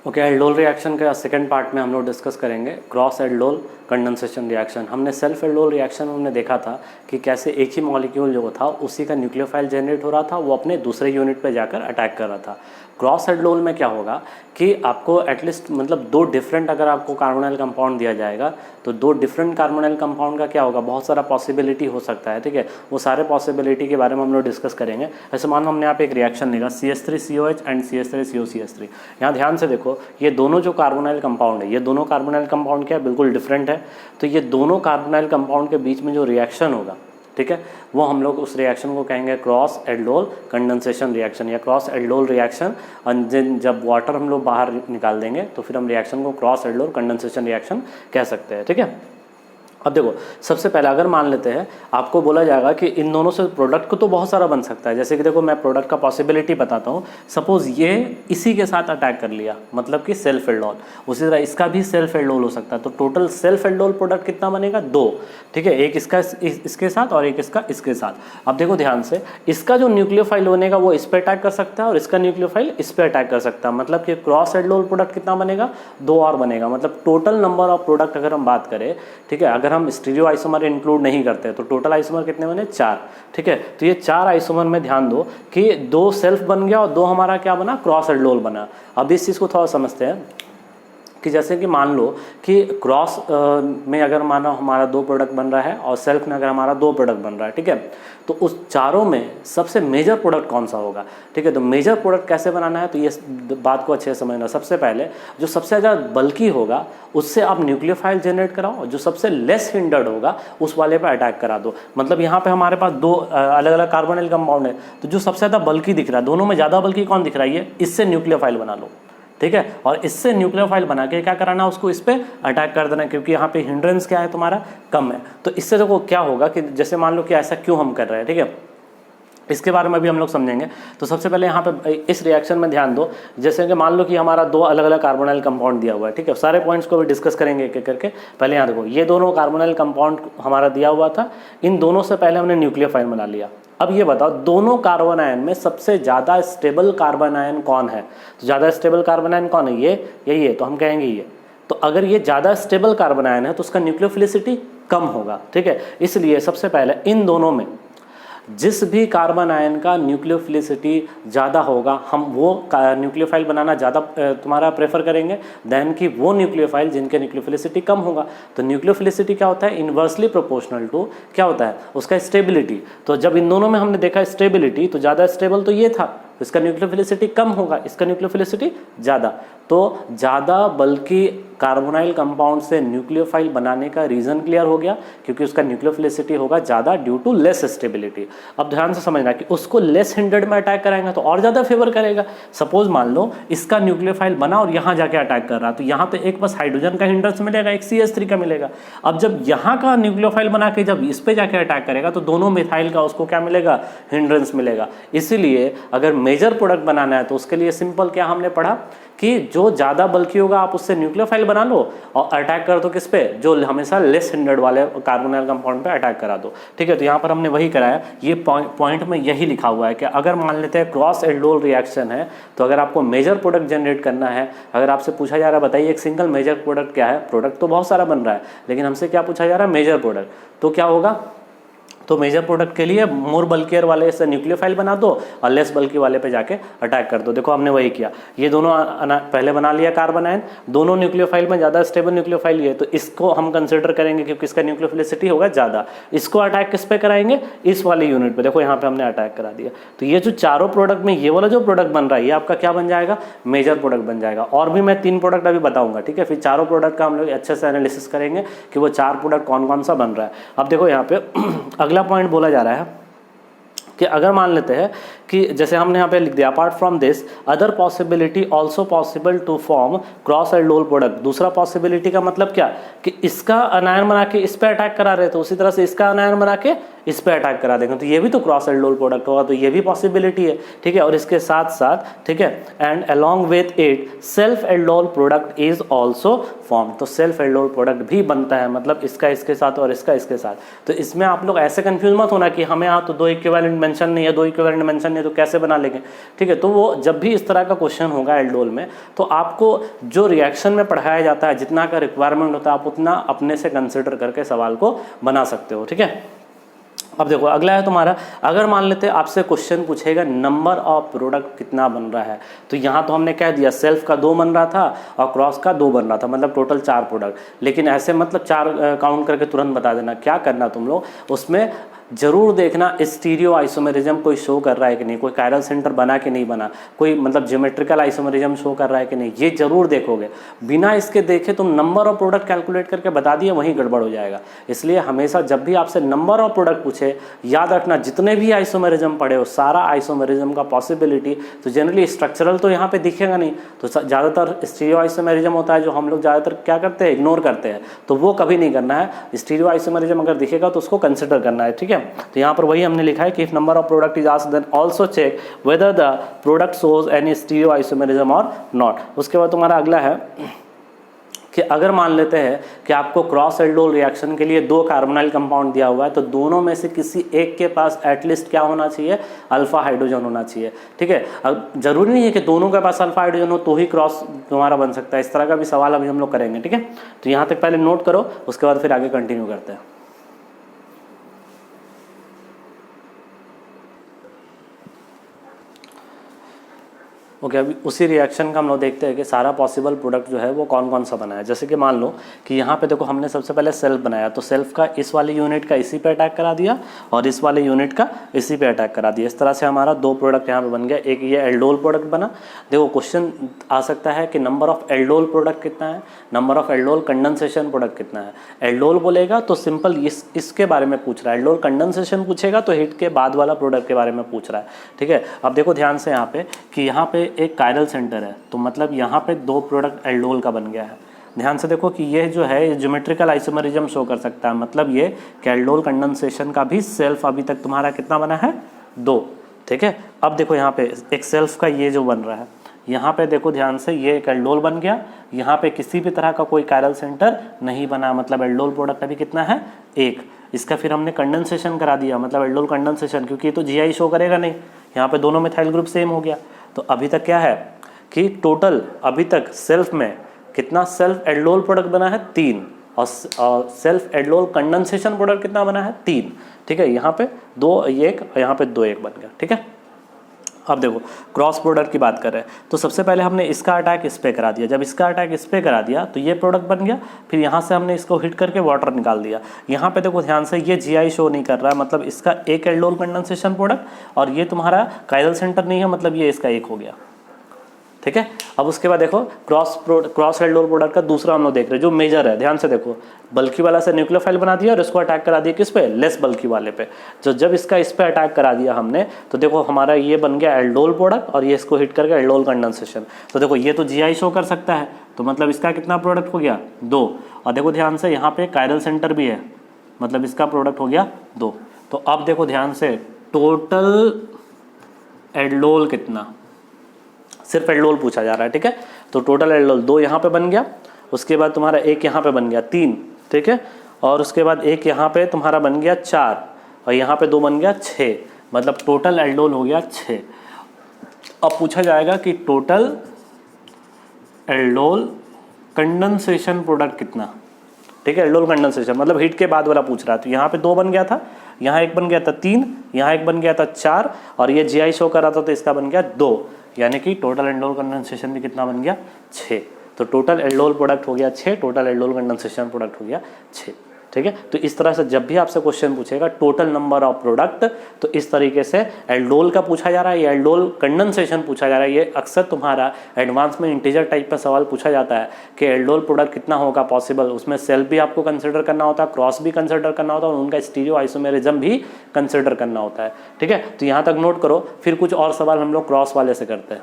Okay, aldol reaction का second part में हम लोग डिस्कस करेंगे क्रॉस एल्डोल कंडेंसेशन रिएक्शन। हमने सेल्फ एल्डोल रिएक्शन में हमने देखा था कि कैसे एक ही मॉलिक्यूल जो था उसी का न्यूक्लियोफाइल जनरेट हो रहा था, वो अपने दूसरे यूनिट पे जाकर अटैक कर रहा था। क्रॉस एल्डोल में क्या होगा कि आपको एटलीस्ट मतलब दो डिफरेंट अगर आपको कार्बोनाइल कंपाउंड दिया जाएगा तो दो डिफरेंट कार्बोनाइल कंपाउंड का क्या होगा, बहुत सारा पॉसिबिलिटी हो सकता है। ठीक है, वो सारे पॉसिबिलिटी के बारे में हम लोग डिस्कस करेंगे। ऐसे मान लो हमने यहाँ पे एक रिएक्शन लिखा CH3COH एंड CH3COCH3। यहाँ ध्यान से देखो, ये दोनों जो कार्बोनाइल कंपाउंड है, ये दोनों कार्बोनाइल कंपाउंड क्या है, बिल्कुल डिफरेंट है। तो ये दोनों कार्बोनाइल कंपाउंड के बीच में जो रिएक्शन होगा, ठीक है, वो हम लोग उस रिएक्शन को कहेंगे क्रॉस एल्डोल कंडेंसेशन रिएक्शन या क्रॉस एल्डोल रिएक्शन। जब वाटर हम लोग बाहर निकाल देंगे तो फिर हम रिएक्शन को क्रॉस एल्डोल कंडेंसेशन रिएक्शन कह सकते हैं। ठीक है, अब देखो सबसे पहले अगर मान लेते हैं आपको बोला जाएगा कि इन दोनों से प्रोडक्ट को तो बहुत सारा बन सकता है। जैसे कि देखो मैं प्रोडक्ट का पॉसिबिलिटी बताता हूँ। सपोज ये इसी के साथ अटैक कर लिया, मतलब कि सेल्फ एल्डोल, उसी तरह इसका भी सेल्फ एल्डोल हो सकता है। तो टोटल सेल्फ एल्डोल प्रोडक्ट कितना बनेगा, 2। ठीक है, एक इसका इसके साथ और एक इसका इसके साथ। अब देखो ध्यान से, इसका जो न्यूक्लियोफाइल बनेगा वो इस पर अटैक कर सकता है और इसका न्यूक्लियोफाइल इस पर अटैक कर सकता है। मतलब कि क्रॉस एल्डोल प्रोडक्ट कितना बनेगा, 2 और बनेगा। मतलब टोटल नंबर ऑफ प्रोडक्ट अगर हम बात करें, ठीक है, अगर हम स्टीरियो आइसोमर इंक्लूड नहीं करते तो टोटल आइसोमर कितने बने, 4। ठीक है, तो ये 4 आइसोमर में ध्यान दो कि 2 सेल्फ बन गया और 2 हमारा क्या बना, क्रॉस एल्डोल बना। अब इस चीज़ को थोड़ा समझते हैं कि जैसे कि मान लो कि क्रॉस में अगर मानो हमारा 2 प्रोडक्ट बन रहा है और सेल्फ में अगर हमारा 2 प्रोडक्ट बन रहा है, ठीक है, तो उस चारों में सबसे मेजर प्रोडक्ट कौन सा होगा। ठीक है, तो मेजर प्रोडक्ट कैसे बनाना है, तो ये बात को अच्छे से समझना। सबसे पहले जो सबसे ज़्यादा बल्कि होगा उससे आप न्यूक्लियोफाइल जनरेट कराओ और जो सबसे लेस हिंडर्ड होगा उस वाले पर अटैक करा दो। मतलब यहाँ पे हमारे पास 2 अलग अलग कार्बोनाइल कंपाउंड है, तो जो सबसे ज़्यादा बल्कि दिख रहा है, दोनों में ज़्यादा बल्कि कौन दिख रहा है, ये, इससे न्यूक्लियोफाइल बना लो। ठीक है, और इससे न्यूक्लियोफाइल बना के क्या कराना, उसको इस पर अटैक कर देना, क्योंकि यहाँ पे हिंड्रेंस क्या है तुम्हारा, कम है। तो इससे देखो क्या होगा कि जैसे मान लो कि ऐसा क्यों हम कर रहे हैं, ठीक है, इसके बारे में भी हम लोग समझेंगे। तो सबसे पहले यहाँ पे इस रिएक्शन में ध्यान दो। जैसे कि मान लो कि हमारा 2 अलग अलग कार्बोनाइल कंपाउंड दिया हुआ है, ठीक है, सारे पॉइंट्स को भी डिस्कस करेंगे एक एक करके। पहले यहाँ देखो, ये दोनों कार्बोनाइल कंपाउंड हमारा दिया हुआ था, इन दोनों से पहले हमने न्यूक्लियोफाइल बना लिया। अब ये बताओ दोनों कार्बन आयन में सबसे ज़्यादा स्टेबल कार्बन आयन कौन है। तो ज़्यादा स्टेबल कार्बन आयन कौन है, ये, तो हम कहेंगे ये। तो अगर ये ज़्यादा स्टेबल कार्बन आयन है तो उसका न्यूक्लियोफिलिसिटी कम होगा। ठीक है, इसलिए सबसे पहले इन दोनों में जिस भी कार्बन आयन का न्यूक्लियोफिलिसिटी ज़्यादा होगा, हम वो न्यूक्लियोफाइल बनाना ज़्यादा तुम्हारा प्रेफर करेंगे देन कि वो न्यूक्लियोफाइल जिनके न्यूक्लियोफिलिसिटी कम होगा। तो न्यूक्लियोफिलिसिटी क्या होता है, इन्वर्सली प्रोपोर्शनल टू क्या होता है, उसका स्टेबिलिटी। तो जब इन दोनों में हमने देखा स्टेबिलिटी, तो ज़्यादा स्टेबल तो ये था, इसका न्यूक्लियोफिलिसिटी कम होगा, इसका न्यूक्लियोफिलिसिटी ज़्यादा। तो ज़्यादा बल्कि कार्बोनाइल कंपाउंड से न्यूक्लियोफाइल बनाने का रीज़न क्लियर हो गया, क्योंकि उसका न्यूक्लियोफिलिसिटी होगा ज़्यादा ड्यू टू लेस स्टेबिलिटी। अब ध्यान से समझना कि उसको लेस हिंडर्ड में अटैक कराएंगे तो और ज़्यादा फेवर करेगा। सपोज मान लो इसका न्यूक्लियोफाइल बना और यहाँ जाके अटैक कर रहा, तो यहाँ पे एक बस हाइड्रोजन का हिंडर्स मिलेगा, एक CH3 का मिलेगा। अब जब यहाँ का न्यूक्लियोफाइल बना के जब इस पे जाके अटैक करेगा तो दोनों मिथाइल का उसको क्या मिलेगा, हिंड्रेंस मिलेगा। इसीलिए अगर मेजर प्रोडक्ट बनाना है तो उसके लिए सिंपल क्या हमने पढ़ा कि जो ज़्यादा बल्कि होगा आप उससे न्यूक्लियोफाइल बना लो और अटैक कर दो किस पे, जो हमेशा लेस हिंडर्ड वाले कार्बोनाइल कंपाउंड पे अटैक करा दो। ठीक है, तो यहाँ पर हमने वही कराया। ये पॉइंट में यही लिखा हुआ है कि अगर मान लेते हैं क्रॉस एल्डोल रिएक्शन है, तो अगर आपको मेजर प्रोडक्ट जनरेट करना है, अगर आपसे पूछा जा रहा है बताइए एक सिंगल मेजर प्रोडक्ट क्या है, प्रोडक्ट तो बहुत सारा बन रहा है लेकिन हमसे क्या पूछा जा रहा है, मेजर प्रोडक्ट, तो क्या होगा, तो मेजर प्रोडक्ट के लिए मोर बल्कियर वाले से न्यूक्लियोफाइल बना दो और लेस बल्कि वाले पे जाके अटैक कर दो। देखो हमने वही किया, ये दोनों पहले बना लिया कार्बन आयन, दोनों न्यूक्लियोफाइल में ज़्यादा स्टेबल न्यूक्लियोफाइल ये, तो इसको हम कंसिडर करेंगे क्योंकि इसका न्यूक्लियोफिलिसिटी होगा ज़्यादा। इसको अटैक किस पे कराएंगे, इस वाले यूनिट पे। देखो यहाँ पे हमने अटैक करा दिया। तो ये जो चारों प्रोडक्ट में ये वाला जो प्रोडक्ट बन रहा है ये आपका क्या बन जाएगा, मेजर प्रोडक्ट बन जाएगा। और भी मैं 3 प्रोडक्ट अभी बताऊंगा, ठीक है, फिर चारों प्रोडक्ट का हम लोग अच्छे से एनालिसिस करेंगे कि वो 4 प्रोडक्ट कौन कौन सा बन रहा है। अब देखो यहाँ पे अगला पॉइंट बोला जा रहा है कि अगर मान लेते हैं कि जैसे हमने यहाँ पे लिख दिया, apart from this other possibility also possible to form cross aldol product. दूसरा पॉसिबिलिटी का मतलब क्या कि इसका अनायन बना के इस पे अटैक करा रहे थे, उसी तरह से इसका अनायन बना के इस पे अटैक करा देंगे, तो ये भी तो क्रॉस एल्डोल प्रोडक्ट होगा, तो ये भी पॉसिबिलिटी है। ठीक है, और इसके साथ साथ, ठीक है, and along with it self aldol product is also form. तो सेल्फ एल्डोल प्रोडक्ट भी बनता है, मतलब इसका इसके साथ और इसका इसके साथ। तो इसमें आप लोग ऐसे कंफ्यूज मत होना कि हमें यहाँ तो 2 इक्विवेलेंट मेंशन नहीं है, 2 इक्विवेलेंट मेंशन नहीं तो कैसे बना लेंगे, ठीक है। तो वो जब भी इस तरह का क्वेश्चन होगा एल्डोल में, तो आपको जो रिएक्शन में पढ़ाया जाता है, जितना का रिक्वायरमेंट होता है, आप उतना अपने से कंसिडर करके सवाल को बना सकते हो, ठीक है। अब देखो अगला है तुम्हारा, अगर मान लेते हैं आपसे क्वेश्चन पूछेगा नंबर ऑफ प्रोडक्ट कितना बन रहा है, तो यहाँ तो हमने कह दिया सेल्फ का 2 बन रहा था और क्रॉस का 2 बन रहा था, मतलब टोटल 4 प्रोडक्ट। लेकिन ऐसे मतलब 4 काउंट करके तुरंत बता देना, क्या करना तुम लोग उसमें जरूर देखना स्टीरियो आइसोमेरिज्म कोई शो कर रहा है कि नहीं, कोई कायरल सेंटर बना कि नहीं बना, कोई मतलब ज्योमेट्रिकल आइसोमेरिज्म शो कर रहा है कि नहीं, ये जरूर देखोगे। बिना इसके देखे तुम नंबर ऑफ प्रोडक्ट कैलकुलेट करके बता दिए, वहीं गड़बड़ हो जाएगा। इसलिए हमेशा जब भी आपसे नंबर ऑफ प्रोडक्ट पूछे, याद रखना जितने भी आइसोमेरिज्म पढ़े हो सारा आइसोमेरिज्म का पॉसिबिलिटी, तो जनरली स्ट्रक्चरल तो यहाँ पे दिखेगा नहीं, तो ज़्यादातर स्टीरियो आइसोमेरिज्म होता है जो हम लोग ज़्यादातर क्या करते हैं, इग्नोर करते हैं, तो वो कभी नहीं करना है। स्टीरियो आइसोमेरिज्म अगर दिखेगा तो उसको कंसिडर करना है, ठीक है। तो यहाँ पर वही हमने लिखा है कि if number of product is asked then also check whether the product shows any stereo isomerism और नॉट। उसके बाद तुम्हारा अगला है कि अगर मान लेते हैं कि आपको क्रॉस एल्डोल रिएक्शन के लिए 2 कार्बोनाइल कंपाउंड दिया हुआ है, तो दोनों में से किसी एक के पास एटलीस्ट क्या होना चाहिए, अल्फा हाइड्रोजन होना चाहिए, ठीक है। अब जरूरी नहीं है कि दोनों के पास अल्फा हाइड्रोजन हो तो ही क्रॉस तुम्हारा बन सकता है, इस तरह का भी सवाल अभी हम लोग करेंगे, ठीक है। तो यहाँ तक पहले नोट करो, उसके बाद फिर आगे कंटिन्यू करते हैं। ओके अभी उसी रिएक्शन का हम लोग देखते हैं कि सारा पॉसिबल प्रोडक्ट जो है वो कौन कौन सा बना है। जैसे कि मान लो कि यहाँ पे देखो हमने सबसे पहले सेल्फ बनाया, तो सेल्फ का इस वाले यूनिट का इसी पे अटैक करा दिया और इस वाले यूनिट का इसी पे अटैक करा दिया। इस तरह से हमारा 2 प्रोडक्ट यहाँ पे बन गया। एक ये एल्डोल प्रोडक्ट बना। देखो क्वेश्चन आ सकता है कि नंबर ऑफ एल्डोल प्रोडक्ट कितना है, number of aldol condensation product कितना है। एल्डोल बोलेगा तो सिंपल इसके बारे में पूछ रहा है, एल्डोल कंडेंसेशन पूछेगा तो हिट के बाद वाला प्रोडक्ट के बारे में पूछ रहा है, ठीक है। अब देखो ध्यान से यहाँ पे कि यहाँ पे एक कायरल सेंटर है, तो मतलब यहाँ पे 2 प्रोडक्ट एल्डोल का बन गया है। ध्यान से देखो कि ये जो है ज्योमेट्रिकल आइसोमेरिज्म शो कर सकता है, मतलब ये कि एल्डोल कंडेंसेशन का भी सेल्फ अभी तक तुम्हारा कितना बना है, 2, ठीक है। अब देखो यहाँ पे एक सेल्फ का ये जो बन रहा है, यहाँ पे देखो ध्यान से ये एक एल्डोल बन गया, यहाँ पे किसी भी तरह का कोई कायरल सेंटर नहीं बना, मतलब एल्डोल प्रोडक्ट अभी कितना है, 1। इसका फिर हमने कंडेंसेशन करा दिया, मतलब एल्डोल कंडेंसेशन, क्योंकि ये तो जीआई शो करेगा नहीं, यहाँ पे दोनों मिथाइल ग्रुप सेम हो गया। तो अभी तक क्या है कि टोटल अभी तक सेल्फ में कितना सेल्फ एल्डोल प्रोडक्ट बना है, 3, और सेल्फ एल्डोल कंडेंसेशन प्रोडक्ट कितना बना है, 3, ठीक है। यहाँ पे 2 1 और यहाँ पे 2 1 बन गया, ठीक है। अब देखो क्रॉस प्रोडक्ट की बात कर रहे हैं, तो सबसे पहले हमने इसका अटैक इस पे करा दिया। जब इसका अटैक इस पे करा दिया तो ये प्रोडक्ट बन गया, फिर यहाँ से हमने इसको हिट करके वाटर निकाल दिया। यहाँ पे देखो ध्यान से ये जीआई शो नहीं कर रहा है, मतलब इसका एक एल्डोल कंडेंसेशन प्रोडक्ट और ये तुम्हारा कायरल सेंटर नहीं है, मतलब ये इसका 1 हो गया, ठीक है। अब उसके बाद देखो क्रॉस एल्डोल प्रोडक्ट का दूसरा हम लोग देख रहे हैं जो मेजर है। ध्यान से देखो, बल्कि वाला से न्यूक्लियोफाइल बना दिया और इसको अटैक करा दिया किस पे, लेस बल्कि वाले पे। जो जब इसका इस पे अटैक करा दिया हमने, तो देखो हमारा ये बन गया एल्डोल प्रोडक्ट और ये इसको हिट करके एल्डोल कंडेंसेशन। तो देखो ये तो जीआई शो कर सकता है, तो मतलब इसका कितना प्रोडक्ट हो गया, 2। और देखो ध्यान से यहाँ पे कायरल सेंटर भी है, मतलब इसका प्रोडक्ट हो गया 2। तो अब देखो ध्यान से टोटल एल्डोल कितना, सिर्फ एल्डोल पूछा जा रहा है, ठीक है। तो टोटल एल्डोल 2 यहाँ पे बन गया, उसके बाद तुम्हारा 1 यहाँ पे बन गया 3, ठीक है। और उसके बाद 1 यहाँ पे तुम्हारा बन गया 4 और यहाँ पे 2 बन गया 6, मतलब टोटल एल्डोल हो गया 6। अब पूछा जाएगा कि टोटल एल्डोल कंडेंसेशन प्रोडक्ट कितना, ठीक है। एल्डोल कंडेंसेशन मतलब हीट के बाद वाला पूछ रहा है। तो यहाँ पे 2 बन गया था, यहाँ 1 बन गया था 3, यहाँ 1 बन गया था 4 और ये जीआई शो कर रहा था तो इसका बन गया 2, यानी कि टोटल एल्डोल कंडेंसेशन भी कितना बन गया, 6। तो टोटल एल्डोल प्रोडक्ट हो गया 6, टोटल एल्डोल कंडेंसेशन प्रोडक्ट हो गया 6, ठीक है। तो इस तरह से जब भी आपसे क्वेश्चन पूछेगा टोटल नंबर ऑफ प्रोडक्ट, तो इस तरीके से एल्डोल का पूछा जा रहा है या एल्डोल कंडेंसेशन पूछा जा रहा है। ये अक्सर तुम्हारा एडवांस में इंटीजर टाइप में सवाल पूछा जाता है कि एल्डोल प्रोडक्ट कितना होगा पॉसिबल। उसमें सेल्फ भी आपको कंसिडर करना होता है, क्रॉस भी कंसिडर करना होता है और उनका स्टीरियो आइसोमेरिज्म भी कंसिडर करना होता है, ठीक है। तो यहाँ तक नोट करो, फिर कुछ और सवाल हम लोग क्रॉस वाले से करते हैं।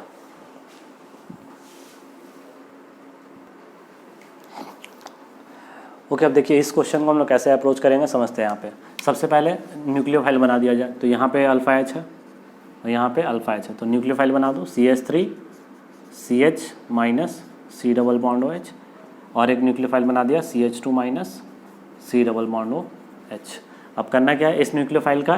ओके अब देखिए इस क्वेश्चन को हम लोग कैसे अप्रोच करेंगे समझते हैं। यहाँ पे सबसे पहले न्यूक्लियोफाइल बना दिया जाए, तो यहाँ पे अल्फा एच है और यहाँ पे अल्फा एच है, तो न्यूक्लियोफाइल बना दो CH3 CH minus C double bond OH, और एक न्यूक्लियोफाइल बना दिया CH2 minus C double bond OH। अब करना क्या है, इस न्यूक्लियोफाइल का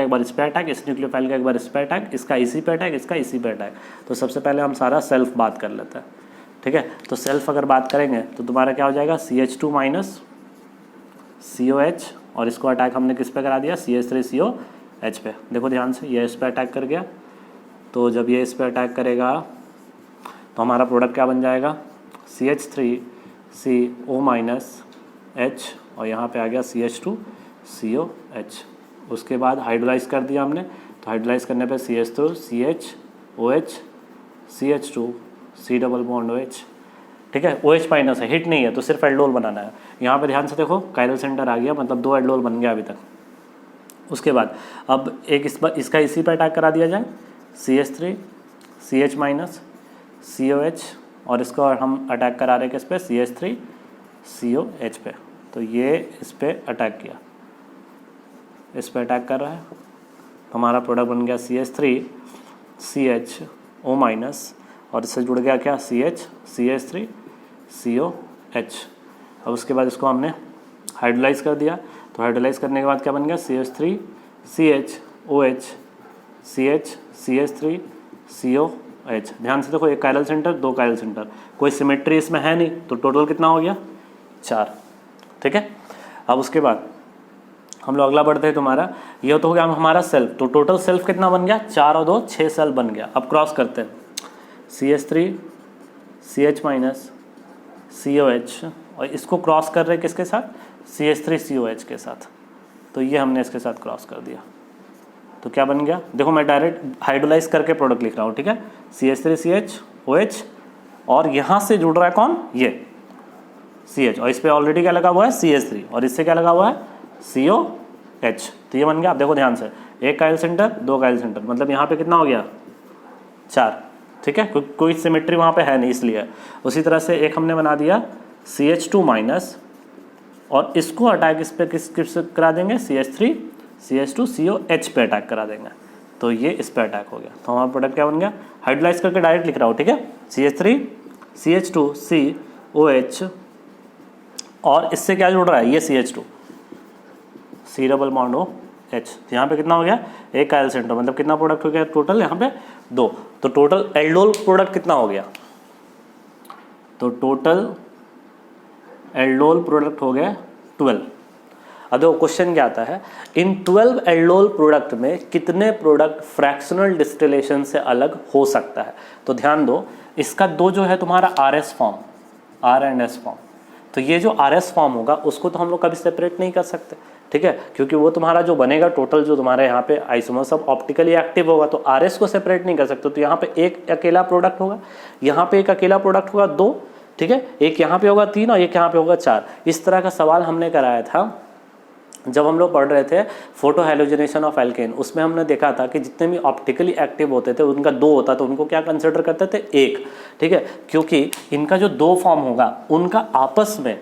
एक बार इस पे अटैक, इस न्यूक्लियोफाइल का एक बार इस पे अटैक, इसका इसी पे अटैक, इसका इसी पे अटैक। तो सबसे पहले हम सारा सेल्फ बात कर लेते हैं, ठीक है। तो सेल्फ अगर बात करेंगे तो तुम्हारा क्या हो जाएगा, CH2 माइनस COH, और इसको अटैक हमने किस पे करा दिया, CH3COH पे। देखो ध्यान से, ये इस पे अटैक कर गया, तो जब ये इस पे अटैक करेगा तो हमारा प्रोडक्ट क्या बन जाएगा, CH3CO माइनस H, और यहाँ पे आ गया CH2COH। उसके बाद हाइड्रोलाइज कर दिया हमने, तो हाइड्रोलाइज करने पे CH2 CHOH CH2 C double bond OH, ठीक है। OH माइनस है, हिट नहीं है, तो सिर्फ एल्डोल बनाना है। यहाँ पे ध्यान से देखो, कायरल सेंटर आ गया, मतलब 2 एल्डोल बन गया अभी तक। उसके बाद अब एक इसका इसी पे अटैक करा दिया जाए, CH3 CH माइनस COH, और इसको हम अटैक करा रहे हैं किस पे, CH3 COH पे। तो ये इस पे अटैक किया, इस पे अटैक कर रहा है, हमारा प्रोडक्ट बन गया CH3 CHO माइनस, और इससे जुड़ गया क्या, CH3 COH। अब उसके बाद इसको हमने हाइड्रोलाइज कर दिया, तो हाइड्रोलाइज करने के बाद क्या बन गया, CH3 CHOH CH3 COH। ध्यान से देखो, एक कायरल सेंटर, 2 कायरल सेंटर, कोई सिमेट्री इसमें है नहीं, तो टोटल कितना हो गया, 4, ठीक है। अब उसके बाद हम लोग अगला बढ़ते हैं, तुम्हारा ये तो हो गया हमारा सेल्फ। तो टोटल सेल्फ कितना बन गया, 4 और 2 6 सेल्फ बन गया। अब क्रॉस करते हैं, CH3 CH माइनस COH, और इसको क्रॉस कर रहे हैं किसके साथ, CH3 COH के साथ। तो ये हमने इसके साथ क्रॉस कर दिया, तो क्या बन गया, देखो मैं डायरेक्ट हाइड्रोलाइज करके प्रोडक्ट लिख रहा हूँ, ठीक है। CH3 CHOH, और यहाँ से जुड़ रहा है कौन, ये CH, और इस पर ऑलरेडी क्या लगा हुआ है, CH3, और इससे क्या लगा हुआ है, COH। तो ये बन गया। आप देखो ध्यान से, एक कायल सेंटर, 2 कायल सेंटर, मतलब यहाँ पे कितना हो गया, 4, ठीक है। कोई सिमेट्री वहाँ पे है नहीं, इसलिए। उसी तरह से एक हमने बना दिया CH2 माइनस, और इसको अटैक इस पे किस करा देंगे, CH3 CH2 COH पे अटैक करा देंगे, तो ये इस पे अटैक हो गया। तो हमारा प्रोडक्ट क्या बन गया, हाइड्रोलाइज करके डायरेक्ट लिख रहा हूँ, ठीक है। CH3 CH2 COH, और इससे क्या जुड़ रहा है, ये CH2 C double bond OH। यहाँ पे कितना हो गया, एक कायल सेंटर, मतलब कितना प्रोडक्ट हो गया टोटल, यहाँ पे 2। तो टोटल एल्डोल प्रोडक्ट कितना हो गया, तो टोटल एल्डोल प्रोडक्ट हो गया 12। अब देखो क्वेश्चन क्या आता है, इन 12 एल्डोल प्रोडक्ट में कितने प्रोडक्ट फ्रैक्शनल डिस्टिलेशन से अलग हो सकता है। तो ध्यान दो, इसका 2 जो है तुम्हारा RS form, R and S form, तो ये जो RS फॉर्म होगा उसको तो हम लोग कभी सेपरेट नहीं कर सकते, ठीक है, क्योंकि वो तुम्हारा जो बनेगा टोटल, जो तुम्हारे यहाँ पे आइसोमर सब ऑप्टिकली एक्टिव होगा, तो RS को सेपरेट नहीं कर सकते। तो यहाँ पे एक अकेला प्रोडक्ट होगा, यहाँ पे एक अकेला प्रोडक्ट होगा 2, ठीक है, एक यहाँ पे होगा 3 और एक यहाँ पे होगा 4। इस तरह का सवाल हमने कराया था जब हम लोग पढ़ रहे थे फोटो हैलोजिनेशन ऑफ एल्केन। उसमें हमने देखा था कि जितने भी ऑप्टिकली एक्टिव होते थे उनका 2 होता, तो उनको क्या कंसिडर करते थे, 1, ठीक है, क्योंकि इनका जो 2 फॉर्म होगा उनका आपस में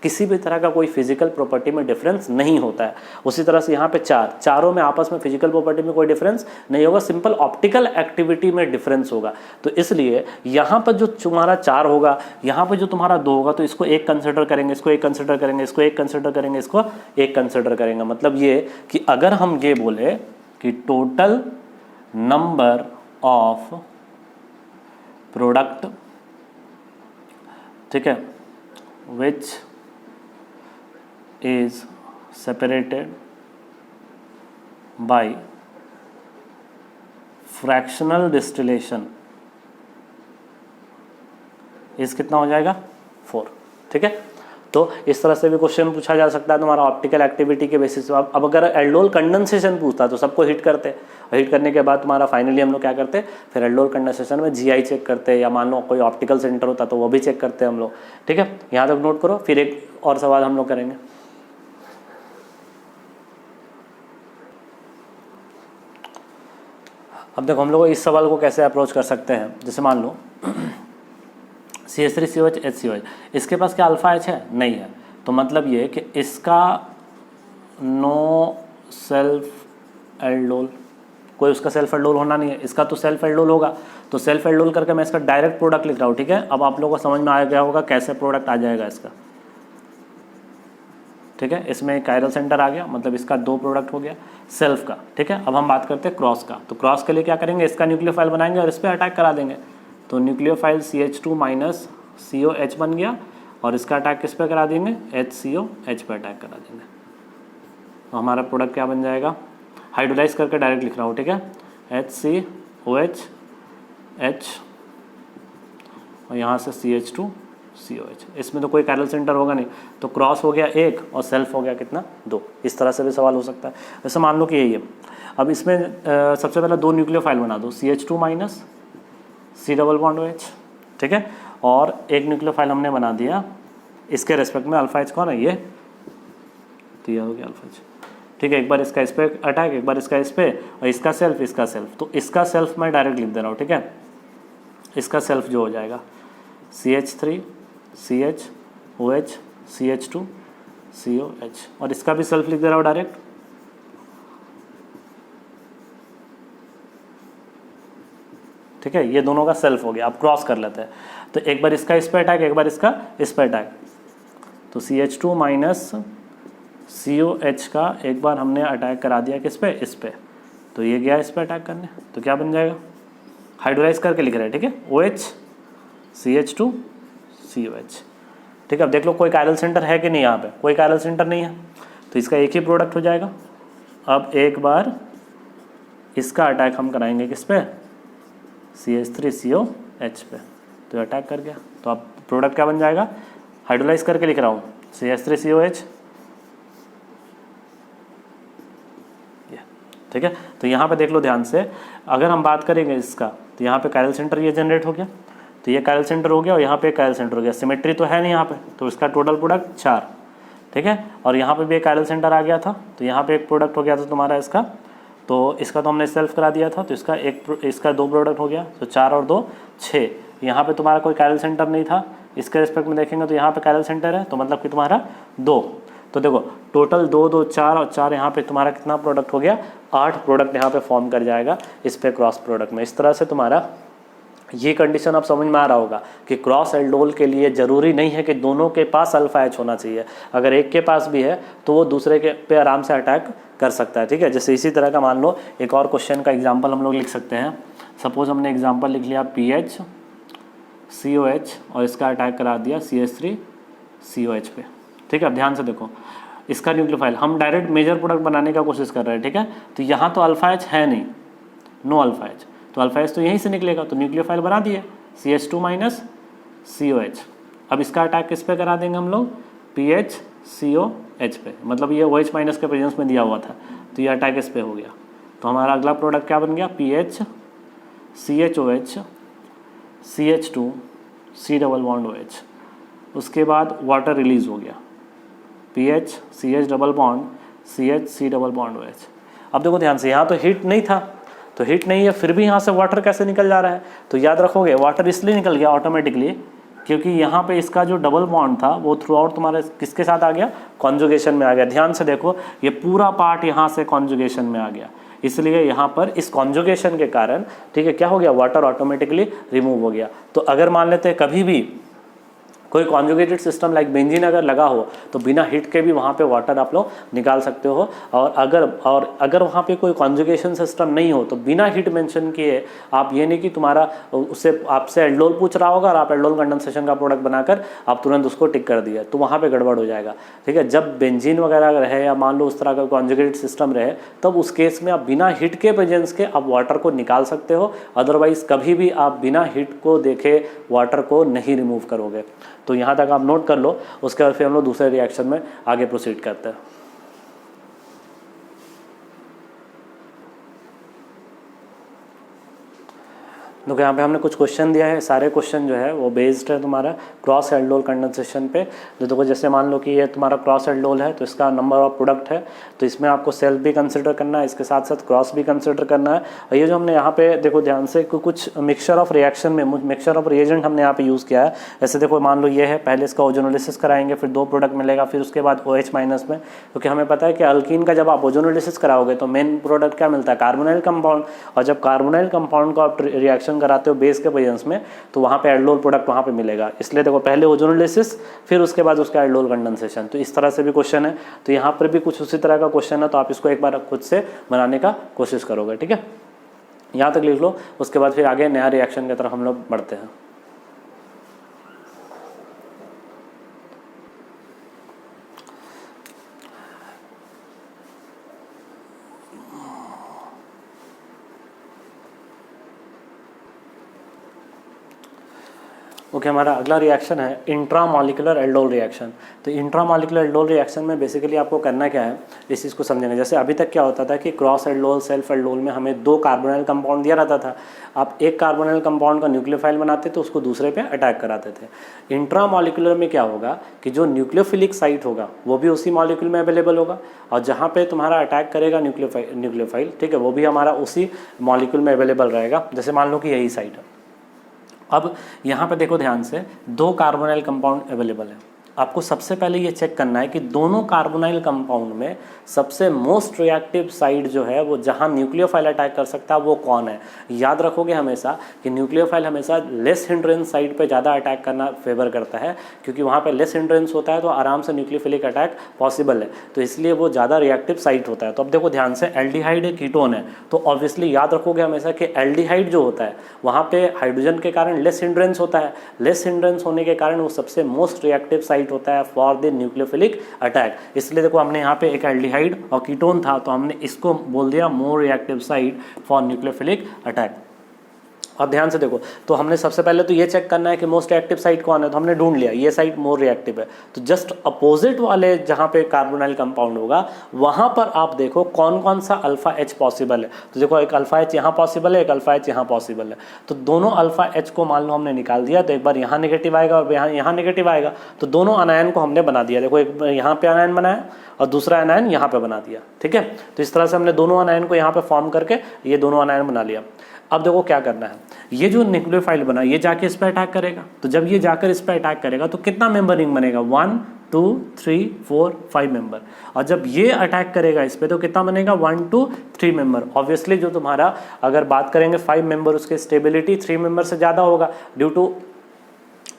किसी भी तरह का कोई फिजिकल प्रॉपर्टी में डिफरेंस नहीं होता है। उसी तरह से यहाँ पे 4, चारों में आपस में फिजिकल प्रॉपर्टी में कोई डिफरेंस नहीं होगा, सिंपल ऑप्टिकल एक्टिविटी में डिफरेंस होगा। तो इसलिए यहाँ पर जो तुम्हारा 4 होगा, यहाँ पर जो तुम्हारा 2 होगा, तो इसको 1 कंसिडर करेंगे, इसको 1 कंसिडर करेंगे, इसको 1 कंसिडर करेंगे, इसको 1 कंसिडर करेंगे। मतलब ये कि अगर हम ये बोले कि टोटल नंबर ऑफ प्रोडक्ट, ठीक है, विच is separated by fractional distillation इस कितना हो जाएगा, 4, ठीक है। तो इस तरह से भी क्वेश्चन पूछा जा सकता है तुम्हारा ऑप्टिकल एक्टिविटी के बेसिस पे। अब अगर एल्डोल कंडेंसेशन पूछता तो सबको हिट करते, और हिट करने के बाद तुम्हारा फाइनली हम लोग क्या करते, फिर एल्डोल कंडेंसेशन में GI चेक करते, या मान लो कोई ऑप्टिकल सेंटर होता तो वो भी चेक करते हम लोग, ठीक है। यहाँ तक नोट करो, फिर एक और सवाल हम लोग करेंगे। अब देखो हम लोग इस सवाल को कैसे अप्रोच कर सकते हैं। जैसे मान लो CH3 COH HCOH, इसके पास क्या अल्फा H है, नहीं है, तो मतलब ये कि इसका नो सेल्फ एल्डोल, कोई उसका सेल्फ एल्डोल होना नहीं है, इसका तो सेल्फ एल्डोल होगा। तो सेल्फ एल्डोल करके मैं इसका डायरेक्ट प्रोडक्ट लिख रहा हूँ, ठीक है। अब आप लोगों को समझ में आ गया होगा कैसे प्रोडक्ट आ जाएगा इसका, ठीक है। इसमें कायरल सेंटर आ गया, मतलब इसका 2 प्रोडक्ट हो गया सेल्फ का, ठीक है। अब हम बात करते हैं क्रॉस का। तो क्रॉस के लिए क्या करेंगे, इसका न्यूक्लियोफाइल बनाएंगे और इस पर अटैक करा देंगे। तो न्यूक्लियोफाइल CH2 माइनस COH बन गया और इसका अटैक किस पे करा देंगे, HCOH पे अटैक करा देंगे। तो हमारा प्रोडक्ट क्या बन जाएगा, हाइड्रोलाइज करके डायरेक्ट लिख रहा हूँ, ठीक है। HCOH H और यहाँ से CH2COH। इसमें तो कोई कायरल सेंटर होगा नहीं, तो क्रॉस हो गया 1 और सेल्फ हो गया कितना, 2। इस तरह से भी सवाल हो सकता है। जैसे मान लो कि यही है। अब इसमें सबसे पहले 2 न्यूक्लियोफाइल बना दो, CH2 minus C double bond OH, ठीक है। और एक न्यूक्लियोफाइल हमने बना दिया इसके रेस्पेक्ट में, अल्फा H कौन है, ये तो यह हो गया अल्फा H, ठीक है। एक बार इसका इस पे अटैक, एक बार इसका इस पे, और इसका सेल्फ, इसका सेल्फ। तो इसका सेल्फ मैं डायरेक्ट लिख दे रहा हूँ, ठीक है। इसका सेल्फ जो हो जाएगा CH3 CH OH CH2 COH, और इसका भी सेल्फ लिख दे रहा हूँ डायरेक्ट, ठीक है। ये दोनों का सेल्फ हो गया। अब क्रॉस कर लेते हैं। तो एक बार इसका इस पे अटैक, एक बार इसका इस पे अटैक। तो CH2 माइनस COH का एक बार हमने अटैक करा दिया किस पे, इस पे। तो ये गया इस पे अटैक करने, तो क्या बन जाएगा, हाइड्रोलाइज करके लिख रहे हैं, ठीक है। OH CH2 COH, ठीक है। अब देख लो कोई कायरल सेंटर है कि नहीं, यहाँ पे कोई कायरल सेंटर नहीं है, तो इसका एक ही प्रोडक्ट हो जाएगा। अब एक बार इसका अटैक हम कराएंगे किस पे, CH3COH पे, तो अटैक कर गया। तो अब प्रोडक्ट क्या बन जाएगा, हाइड्रोलाइज करके लिख रहा हूँ, CH3COH, ठीक है। तो यहाँ पे देख लो ध्यान से, अगर हम बात करेंगे इसका, तो यहाँ पे कायरल सेंटर ये जनरेट हो गया, तो ये कायरल सेंटर हो गया और यहाँ पे कायरल सेंटर हो गया। सिमेट्री तो है नहीं यहाँ पे, तो इसका टोटल प्रोडक्ट 4, ठीक है। और यहाँ पे भी एक कायरल सेंटर आ गया था, तो यहाँ पे एक प्रोडक्ट हो गया था तुम्हारा इसका, तो इसका तो हमने सेल्फ करा दिया था, तो इसका 2 प्रोडक्ट हो गया, तो 4 और 2 6। यहाँ पे तुम्हारा कोई कायरल सेंटर नहीं था, इसके रिस्पेक्ट में देखेंगे तो यहाँ पे कायरल सेंटर है, तो मतलब कि तुम्हारा 2। तो देखो टोटल 2 2 4 और 4, यहाँ पे तुम्हारा कितना प्रोडक्ट हो गया, 8 प्रोडक्ट यहाँ पे फॉर्म कर जाएगा इस पे क्रॉस प्रोडक्ट में। इस तरह से तुम्हारा ये कंडीशन आप समझ में आ रहा होगा कि क्रॉस एल्डोल के लिए ज़रूरी नहीं है कि दोनों के पास अल्फा H होना चाहिए। अगर एक के पास भी है तो वो दूसरे के पे आराम से अटैक कर सकता है, ठीक है। जैसे इसी तरह का मान लो एक और क्वेश्चन का एग्जांपल हम लोग लिख सकते हैं। सपोज हमने एग्जांपल लिख लिया PH COH और इसका अटैक करा दिया CH3COH पे, ठीक है। अब ध्यान से देखो, इसका न्यूक्लियोफाइल हम डायरेक्ट मेजर प्रोडक्ट बनाने का कोशिश कर रहे हैं, ठीक है। तो यहाँ तो अल्फा H है नहीं, नो अल्फा H, तो अल्फा H तो यहीं से निकलेगा, तो न्यूक्लियोफाइल बना दिए CH2 माइनस COH। अब इसका अटैक किस पे करा देंगे हम लोग, PH COH पे, मतलब ये OH माइनस के प्रेजेंस में दिया हुआ था, तो ये अटैक इस पे हो गया। तो हमारा अगला प्रोडक्ट क्या बन गया, PH CHOH CH2 C double bond OH। उसके बाद वाटर रिलीज हो गया, PH CH double bond CH C double bond OH। अब देखो ध्यान से, यहाँ तो हीट नहीं था, तो हीट नहीं है, फिर भी यहाँ से वाटर कैसे निकल जा रहा है, तो याद रखोगे वाटर इसलिए निकल गया ऑटोमेटिकली क्योंकि यहाँ पे इसका जो डबल बॉन्ड था वो थ्रू आउट तुम्हारे किसके साथ आ गया, कॉन्जुगेशन में आ गया। ध्यान से देखो ये पूरा पार्ट यहाँ से कॉन्जुगेशन में आ गया, इसलिए यहाँ पर इस कॉन्जुगेशन के कारण, ठीक है, क्या हो गया, वाटर ऑटोमेटिकली रिमूव हो गया। तो अगर मान लेते हैं कभी भी कोई कॉन्जुगेटेड सिस्टम लाइक बेंजीन अगर लगा हो तो बिना हीट के भी वहाँ पे वाटर आप लोग निकाल सकते हो। और अगर वहाँ पे कोई कॉन्जुगेशन सिस्टम नहीं हो तो बिना हीट मेंशन किए आप, ये नहीं कि तुम्हारा उससे आपसे एल्डोल पूछ रहा होगा और आप एल्डोल कंडेंसेशन का प्रोडक्ट बनाकर आप तुरंत उसको टिक कर दिया, तो वहाँ पे गड़बड़ हो जाएगा, ठीक है। जब बेंजीन वगैरह रहे या मान लो उस तरह का कॉन्जुगेटेड सिस्टम रहे, तब उस केस में आप बिना हीट के प्रेजेंस के आप वाटर को निकाल सकते हो, अदरवाइज कभी भी आप बिना हीट को देखे वाटर को नहीं रिमूव करोगे। तो यहाँ तक आप नोट कर लो, उसके बाद फिर हम लोग दूसरे रिएक्शन में आगे प्रोसीड करते हैं। तो यहाँ पे हमने कुछ क्वेश्चन दिया है, सारे क्वेश्चन जो है वो बेस्ड है तुम्हारा क्रॉस एल्डोल कंडेंसेशन पे। तो देखो जैसे मान लो कि ये तुम्हारा क्रॉस एल्डोल है, तो इसका नंबर ऑफ प्रोडक्ट है, तो इसमें आपको सेल्फ भी कंसिडर करना है, इसके साथ साथ क्रॉस भी कंसिडर करना है। और ये जो हमने यहाँ पे देखो ध्यान से कुछ मिक्सचर ऑफ रिएक्शन में मिक्सचर ऑफ रिएजेंट हमने यहाँ पे यूज़ किया है। जैसे देखो मान लो ये है, पहले इसका ओजोनोलिसिस कराएंगे, फिर 2 प्रोडक्ट मिलेगा, फिर उसके बाद OH माइनस में, क्योंकि हमें पता है कि अल्कीन का जब आप ओजोनोलिसिस कराओगे तो मेन प्रोडक्ट क्या मिलता है, कार्बोनाइल कंपाउंड। और जब कार्बोनाइल कंपाउंड को आप रिएक्शन रिएक्शन कराते हो बेस के प्रेजेंस में तो वहाँ पे एल्डोल प्रोडक्ट वहाँ पे मिलेगा। इसलिए देखो पहले ओजोनोलिसिस फिर उसके बाद उसका एल्डोल कंडेंसेशन। तो इस तरह से भी क्वेश्चन है, तो यहाँ पर भी कुछ उसी तरह का क्वेश्चन है, तो आप इसको एक बार खुद से बनाने का कोशिश करोगे। ठीक है, यहाँ तक लिख लो, उसके बाद फिर आगे नया रिएक्शन की तरफ हम लोग बढ़ते हैं। ओके, हमारा अगला रिएक्शन है इंट्रामॉलिक्यूलर एल्डोल रिएक्शन। तो इंट्रामॉलिक्यूलर एल्डोल रिएक्शन में बेसिकली आपको करना क्या है, इस चीज़ को समझेंगे। जैसे अभी तक क्या होता था कि क्रॉस एल्डोल, सेल्फ एल्डोल में हमें 2 कार्बोनाइल कंपाउंड दिया रहता था। आप एक कार्बोनाइल कंपाउंड का न्यूक्लियोफाइल बनाते थे, उसको दूसरे पे अटैक कराते थे। इंट्रामॉलिक्यूलर में क्या होगा कि जो न्यूक्लियोफिलिक साइट होगा वो भी उसी मॉलिक्यूल में अवेलेबल होगा, और जहाँ पे तुम्हारा अटैक करेगा न्यूक्लियोफाइल, ठीक है, वो भी हमारा उसी मॉलिक्यूल में अवेलेबल रहेगा। जैसे मान लो कि यही साइट है। अब यहाँ पे देखो ध्यान से, 2 कार्बोनाइल कंपाउंड अवेलेबल है। आपको सबसे पहले ये चेक करना है कि दोनों कार्बोनाइल कंपाउंड में सबसे मोस्ट रिएक्टिव साइड जो है वो जहाँ न्यूक्लियोफाइल अटैक कर सकता है वो कौन है। याद रखोगे हमेशा कि न्यूक्लियोफाइल हमेशा लेस हिंड्रेंस साइड पे ज़्यादा अटैक करना फेवर करता है, क्योंकि वहाँ पे लेस हिंड्रेंस होता है तो आराम से न्यूक्लियोफिलिक अटैक पॉसिबल है, तो इसलिए वो ज़्यादा रिएक्टिव साइट होता है। तो अब देखो ध्यान से, एल्डिहाइड एक कीटोन है, तो ऑब्वियसली याद रखोगे हमेशा कि एल्डिहाइड जो होता है वहाँ पे हाइड्रोजन के कारण लेस हिंड्रेंस होता है। लेस हिंड्रेंस होने के कारण वो सबसे मोस्ट रिएक्टिव साइट होता है फॉर द न्यूक्लियोफिलिक अटैक। इसलिए देखो हमने यहाँ पे एक एल्डिहाइड और कीटोन था, तो हमने इसको बोल दिया more reactive site for nucleophilic attack. अब ध्यान से देखो, तो हमने सबसे पहले तो ये चेक करना है कि मोस्ट रिएक्टिव साइट कौन है, तो हमने ढूंढ लिया ये साइट मोर रिएक्टिव है। तो जस्ट अपोजिट वाले जहाँ पे कार्बोनाइल कंपाउंड होगा वहाँ पर आप देखो कौन कौन सा अल्फा एच पॉसिबल है। तो देखो एक अल्फा एच यहाँ पॉसिबल है, एक अल्फा एच यहाँ पॉसिबल है। तो दोनों अल्फा एच को मान लो हमने निकाल दिया, तो एक बार यहाँ नेगेटिव आएगा और यहाँ नेगेटिव आएगा, तो दोनों अनायन को हमने बना दिया। देखो एक यहाँ पे अनायन बनाया और दूसरा अनायन यहाँ पे बना दिया। ठीक है, तो इस तरह से हमने दोनों अनायन को यहाँ पे फॉर्म करके ये दोनों अनायन बना लिया। अब देखो क्या करना है, ये जो न्यूक्लियोफाइल बना ये जाके इस पर अटैक करेगा। तो जब ये जाकर इस पर अटैक करेगा तो कितना मेंबर रिंग बनेगा, 1 2 3 4 5 मेंबर। और जब ये अटैक करेगा इस पर तो कितना बनेगा, 1 2 3 मेंबर। ऑब्वियसली जो तुम्हारा अगर बात करेंगे 5 मेंबर, उसके स्टेबिलिटी 3 मेंबर से ज़्यादा होगा due to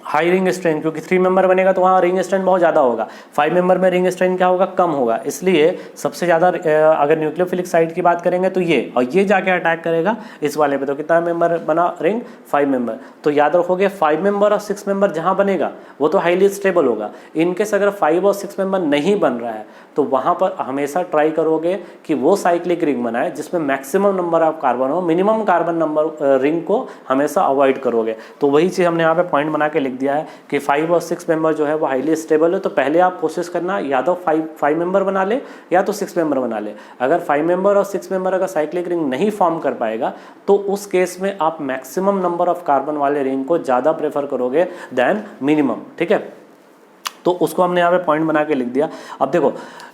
high ring strength, क्योंकि 3 मेंबर बनेगा तो वहाँ रिंग स्ट्रेंथ बहुत ज़्यादा होगा। 5 मेंबर में रिंग स्ट्रेंथ क्या होगा, कम होगा। इसलिए सबसे ज़्यादा अगर न्यूक्लियोफिलिक साइट की बात करेंगे तो ये, और ये जाके अटैक करेगा इस वाले पे, तो कितना मेंबर बना रिंग, 5 मेंबर। तो याद रखोगे 5 मेंबर और 6 मेंबर जहाँ बनेगा वो तो हाईली स्टेबल होगा। इनकेस अगर 5 और 6 मेंबर नहीं बन रहा है तो वहाँ पर हमेशा ट्राई करोगे कि वो साइक्लिक रिंग बनाए जिसमें मैक्सिमम नंबर ऑफ कार्बन हो, मिनिमम कार्बन नंबर रिंग को हमेशा अवॉइड करोगे। तो वही चीज़ हमने यहाँ पे पॉइंट बना के लिख दिया है कि 5 और 6 मेंबर जो है वो हाईली स्टेबल है। तो पहले आप कोशिश करना या तो 5 मेंबर बना ले या तो 6 मेंबर बना ले। अगर 5 मेंबर और 6 मेंबर अगर साइक्लिक रिंग नहीं फॉर्म कर पाएगा तो उस केस में आप मैक्सिमम नंबर ऑफ कार्बन वाले रिंग को ज़्यादा प्रेफर करोगे देन मिनिमम। ठीक है, तो उसको हमने यहाँ पे पॉइंट बना के लिख दिया। अब देखो